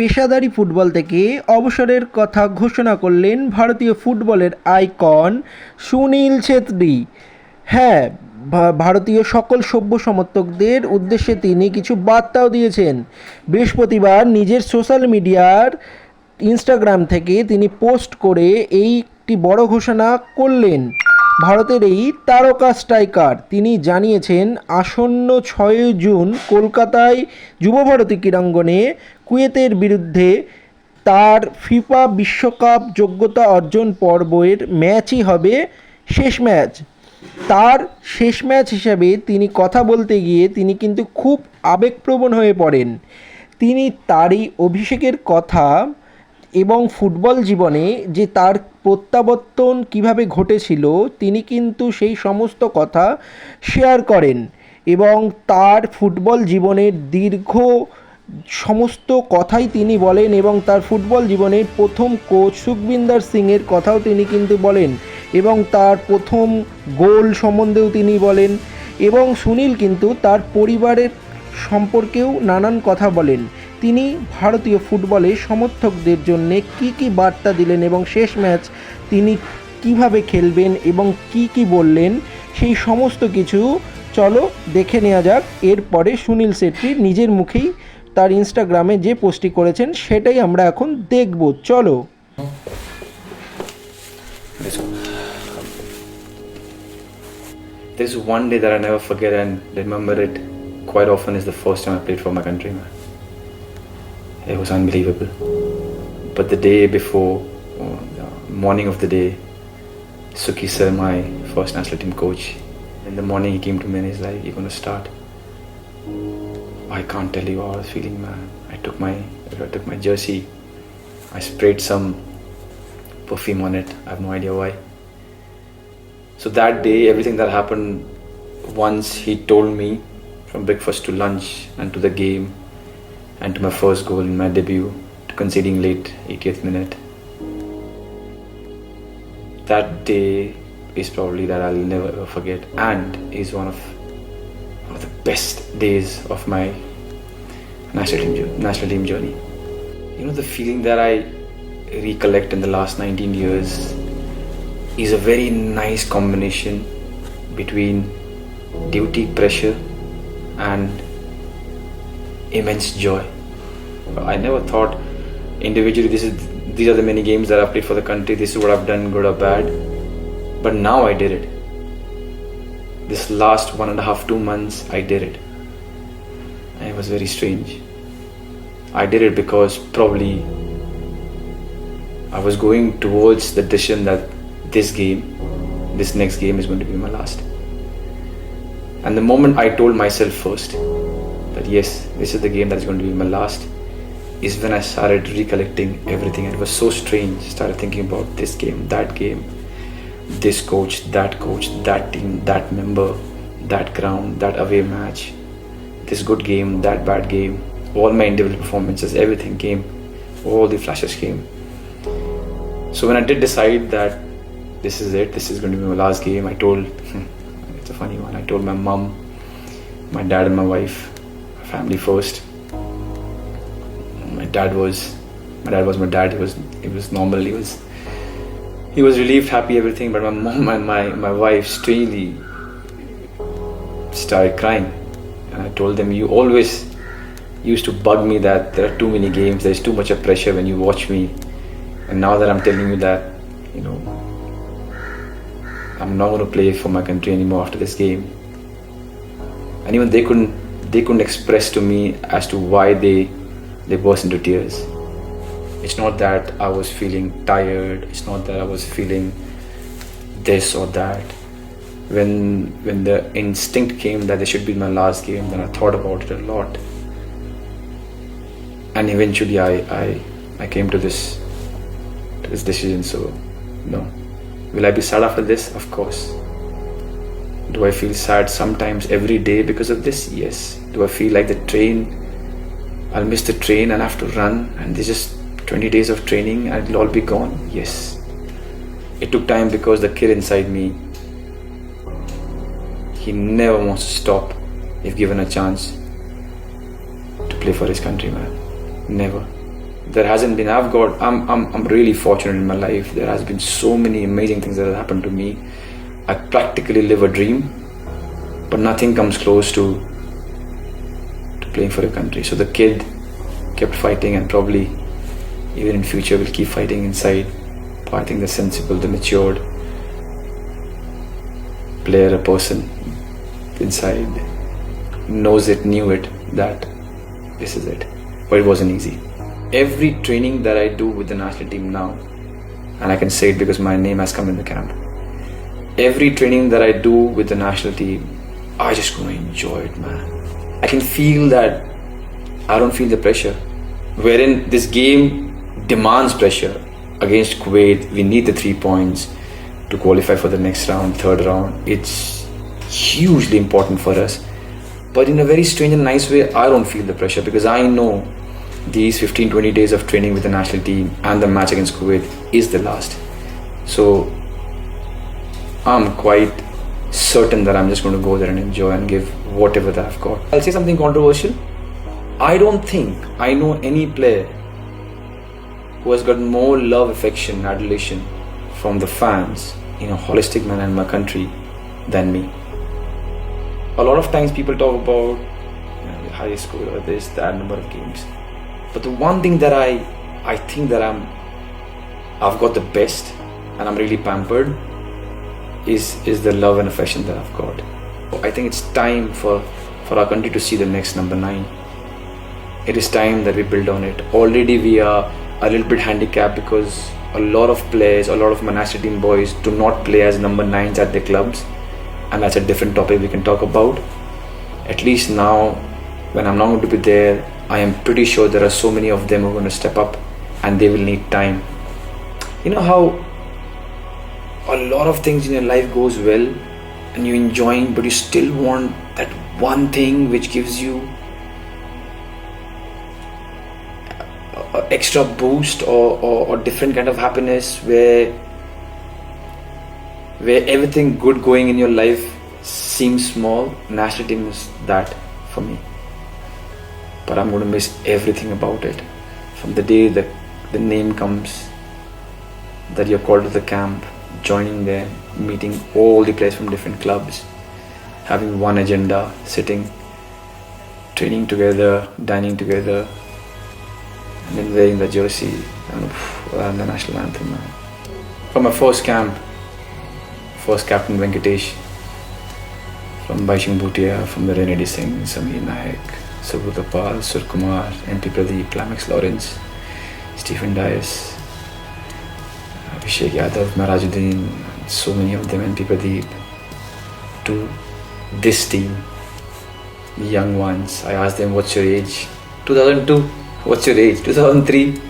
পেশাদারি ফুটবল থেকে অবসরের কথা ঘোষণা করলেন ভারতীয় ফুটবলের আইকন সুনীল ছেত্রী। হ্যাঁ, ভারতীয় সকল সভ্য সমর্থকদের উদ্দেশ্যে তিনি কিছু বার্তাও দিয়েছেন। বৃহস্পতিবার নিজের সোশ্যাল মিডিয়ার ইনস্টাগ্রাম থেকে তিনি পোস্ট করে একটি বড় ঘোষণা করলেন। ভারতের এই তারকা স্ট্রাইকার তিনি জানিয়েছেন, আসন্ন 6 জুন কলকাতায় যুবভারতী ক্রীড়াঙ্গনে কুয়েতের বিরুদ্ধে তার ফিফা বিশ্বকাপ যোগ্যতা অর্জন পর্বের ম্যাচই হবে শেষ ম্যাচ। তার শেষ ম্যাচ হিসাবে তিনি কথা বলতে গিয়ে তিনি কিন্তু খুব আবেগপ্রবণ হয়ে পড়েন। তিনি তারই অভিষেকের কথা এবং ফুটবল জীবনে যে তার প্রত্যাবর্তন কিভাবে ঘটেছিল তিনি কিন্তু সেই সমস্ত কথা শেয়ার করেন এবং তার ফুটবল জীবনের দীর্ঘ সমস্ত কথাই তিনি বলেন এবং তার ফুটবল জীবনের প্রথম কোচ সুখবিন্দর সিংয়ের কথাও তিনি কিন্তু বলেন এবং তার প্রথম গোল সম্বন্ধেও তিনি বলেন এবং সুনীল কিন্তু তার পরিবারের সম্পর্কেও নানান কথা বলেন। তিনি ভারতীয় ফুটবলে সমর্থকদের জন্যে কী বার্তা দিলেন এবং শেষ ম্যাচ তিনি কিভাবে খেলবেন এবং কি বললেন সেই সমস্ত কিছু চলো দেখে নেওয়া যাক। এরপরে সুনীল ছেত্রী নিজের মুখেই তার ইনস্টাগ্রামে যে পোস্টটি করেছেন সেটাই আমরা এখন দেখব, চলো। There's one day that I never forget and remember it quite often is the first time I played for my country, man. It was unbelievable. But the day before, the morning of the day, Suki sir, my first national team coach, in the morning he came to me and he's like, "You're gonna start." I can't tell you how I was feeling, man. I took my jersey, I sprayed some perfume on it. I have no idea why. So that day, everything that happened, once he told me from breakfast to lunch and to the game and to my first goal in my debut, to conceding late 80th minute. That day is probably that I'll never ever forget and is one of the best days of my national team journey. You know, the feeling that I recollect in the last 19 years is a very nice combination between duty, pressure and immense joy. I never thought individually these are the many games that I've played for the country, this is what I've done, good or bad, but now I did it. This last 1.5-2 months I did it, and it was very strange. I did it because probably I was going towards the decision that this next game is going to be my last. And the moment I told myself first that yes, this is the game that is going to be my last, is when I started recollecting everything. And it was so strange. Started thinking about this game, this coach, that team, that member, that ground, that away match, this good game, that bad game, all my individual performances, everything came, all the flashes came. So when I did decide that this is it, this is going to be my last game, I told, it's a funny one, I told my mom, my dad and my wife, my family first. My dad was my dad. He was normal, he was relieved, happy, everything, but my mom and my wife strangely started crying. And I told them, you always used to bug me that there are too many games, there's too much of pressure when you watch me, and now that I'm telling you that, you know, I'm not going to play for my country anymore after this game. And even they couldn't express to me as to why they burst into tears. It's not that I was feeling tired, it's not that I was feeling this or that. When the instinct came that this should be my last game, then I thought about it a lot. And eventually I came to this decision. So no. Will I be sad after this? Of course. Do I feel sad sometimes every day because of this? Yes. Do I feel like I'll miss the train and have to run and there's just 20 days of training and it'll all be gone? Yes. It took time because the kid inside me, he never wants to stop if given a chance to play for his country, man. Never. there hasn't been. I'm really fortunate in my life. There has been so many amazing things that have happened to me. I practically live a dream, but nothing comes close to playing for your country. So the kid kept fighting, and probably even in future will keep fighting inside. But I think the sensible, the matured player, a person inside knows it, knew it, that this is it. But it wasn't easy. Every training that I do with the national team now, and I can say it because my name has come in the camp, every training that I do with the national team, I just gonna enjoy it, man. I can feel that I don't feel the pressure. Wherein this game demands pressure. Against Kuwait, we need the 3 points to qualify for the next round, third round. It's hugely important for us. But in a very strange and nice way, I don't feel the pressure because I know these 15-20 days of training with the national team and the match against Kuwait is the last. So I'm quite certain that I'm just going to go there and enjoy and give whatever that I've got. I'll say something controversial. I don't think I know any player who has got more love, affection, adulation from the fans in a holistic manner in my country than me. A lot of times people talk about the highest score or this, that number of games. But the one thing that I think that I've got the best and I'm really pampered is the love and affection that I've got. I think it's time for our country to see the next number 9. It is time that we build on it. Already we are a little bit handicapped because a lot of players, a lot of my national team boys do not play as number 9s at their clubs, and that's a different topic we can talk about. At least now, when I'm not going to be there, I am pretty sure there are so many of them who are going to step up and they will need time. You know how a lot of things in your life goes well and you're enjoying, but you still want that one thing which gives you a extra boost or different kind of happiness where everything good going in your life seems small. National team is that for me. But I'm going to miss everything about it. From the day the name comes, that you're called to the camp, joining there, meeting all the players from different clubs, having one agenda, sitting, training together, dining together, and then wearing the jersey and the national anthem. From my first camp, first captain Venkatesh, from Baishing Bhutia, from the Renedy Singh, Sameer Naik, Subhuta Pal, Surkumar, MP Pradeep, Lamex Lawrence, Stephen Dias, Abhishek Yadav, Marajuddin, so many of them, MP Pradeep, to this team, the young ones. I asked them, what's your age? 2002, what's your age? 2003,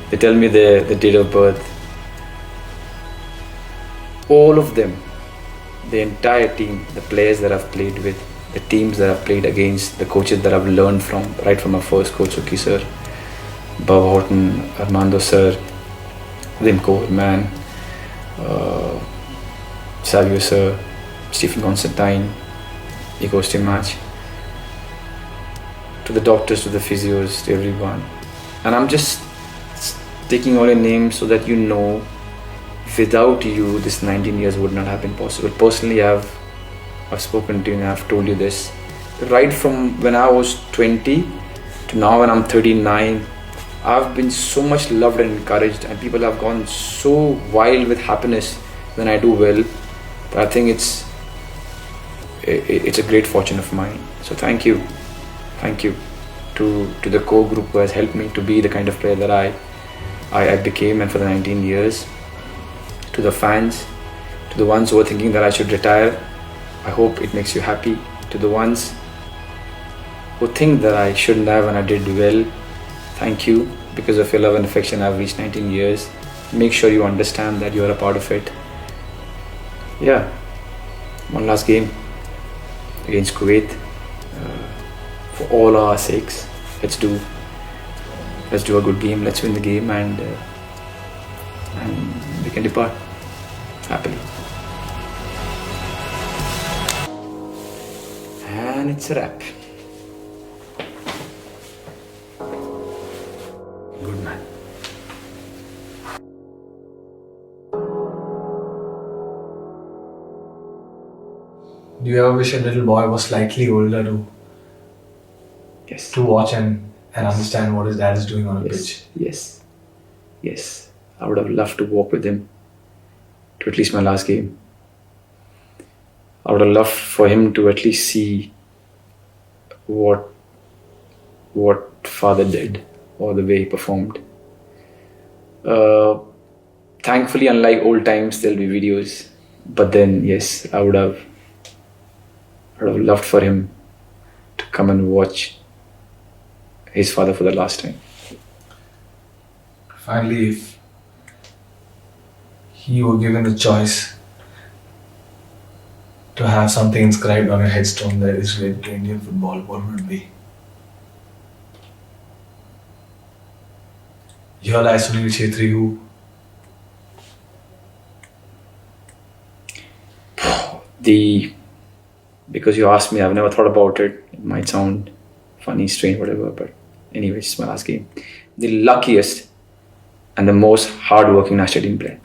they tell me the date of birth. All of them, the entire team, the players that I've played with, the teams that I've played against, the coaches that I've learned from, right from my first coach, Suki sir, Bob Horton, Armando sir, Wim Koolman, Savio sir, Stephen Constantine, Igor Match, to the doctors, to the physios, to everyone. And I'm just taking all your names so that you know, without you, this 19 years would not have been possible. Personally, I've spoken to you and I've told you this. Right from when I was 20 to now when I'm 39, I've been so much loved and encouraged, and people have gone so wild with happiness when I do well. But I think it's a great fortune of mine. So thank you to the core group who has helped me to be the kind of player that I became, and for the 19 years. To the fans, to the ones who are thinking that I should retire, I hope it makes you happy. To the ones who think that I shouldn't have and I did well, thank you. Because of your love and affection, I've reached 19 years. Make sure you understand that you're a part of it. Yeah, one last game against Kuwait. For all our sakes, let's do a good game. Let's win the game, and we can depart happily. And it's a wrap. Good man. Do you ever wish a little boy was slightly older Yes. to watch and understand what his dad is doing on a pitch? Yes. Yes. I would have loved to walk with him to at least my last game. I would have loved for him to at least see what father did or the way he performed. Thankfully, unlike old times, there'll be videos. But then, yes, I would have loved for him to come and watch his father for the last time. Finally, if you were given the choice to have something inscribed on your headstone that is related to Indian football, what would it be? Here lies Sunil Chhetri, who Because you asked me, I've never thought about it. It might sound funny, strange, whatever, but anyways, it's my last game. The luckiest and the most hardworking national team player.